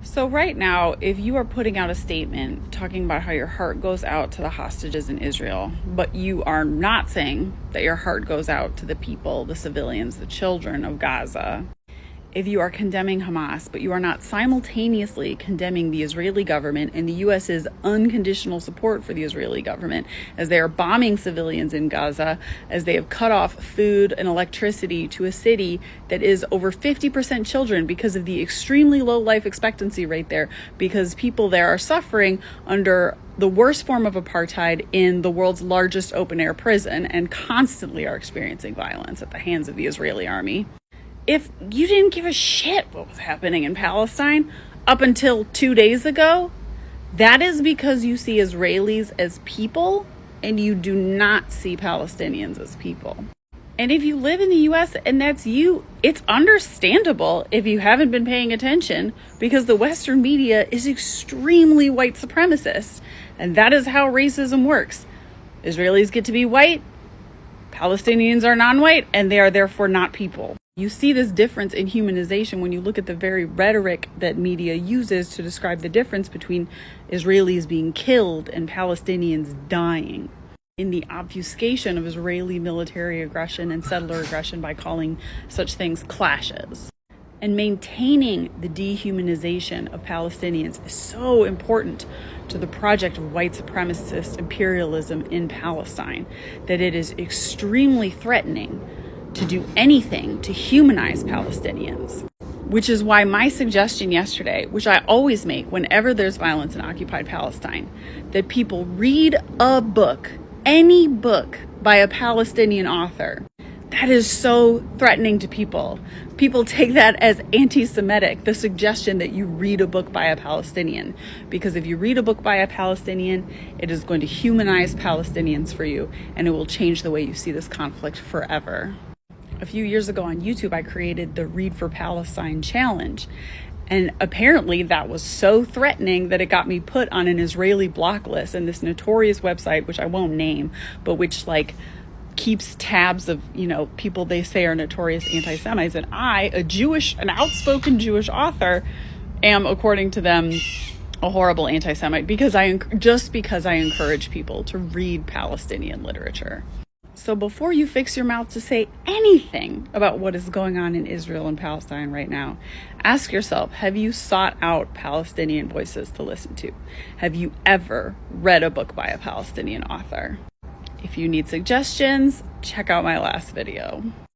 So right now, if you are putting out a statement talking about how your heart goes out to the hostages in Israel, but you are not saying that your heart goes out to the people, the civilians, the children of Gaza, if you are condemning Hamas, but you are not simultaneously condemning the Israeli government and the US's unconditional support for the Israeli government as they are bombing civilians in Gaza, as they have cut off food and electricity to a city that is over 50% children because of the extremely low life expectancy rate there, because people there are suffering under the worst form of apartheid in the world's largest open-air prison and constantly are experiencing violence at the hands of the Israeli army. If you didn't give a shit what was happening in Palestine up until 2 days ago, that is because you see Israelis as people and you do not see Palestinians as people. And if you live in the US and that's you, it's understandable if you haven't been paying attention, because the Western media is extremely white supremacist. And that is how racism works. Israelis get to be white, Palestinians are non-white, and they are therefore not people. You see this difference in humanization when you look at the very rhetoric that media uses to describe the difference between Israelis being killed and Palestinians dying, in the obfuscation of Israeli military aggression and settler aggression by calling such things clashes. And maintaining the dehumanization of Palestinians is so important to the project of white supremacist imperialism in Palestine that it is extremely threatening to do anything to humanize Palestinians. Which is why my suggestion yesterday, which I always make whenever there's violence in occupied Palestine, that people read a book, any book by a Palestinian author. That is so threatening to people. People take that as anti-Semitic, the suggestion that you read a book by a Palestinian. Because if you read a book by a Palestinian, it is going to humanize Palestinians for you, and it will change the way you see this conflict forever. A few years ago on YouTube, I created the Read for Palestine challenge. And apparently that was so threatening that it got me put on an Israeli block list, and this notorious website, which I won't name, but which keeps tabs of, people they say are notorious anti-Semites. And I, an outspoken Jewish author, am, according to them, a horrible anti-Semite because I encourage people to read Palestinian literature. So before you fix your mouth to say anything about what is going on in Israel and Palestine right now, ask yourself, have you sought out Palestinian voices to listen to? Have you ever read a book by a Palestinian author? If you need suggestions, check out my last video.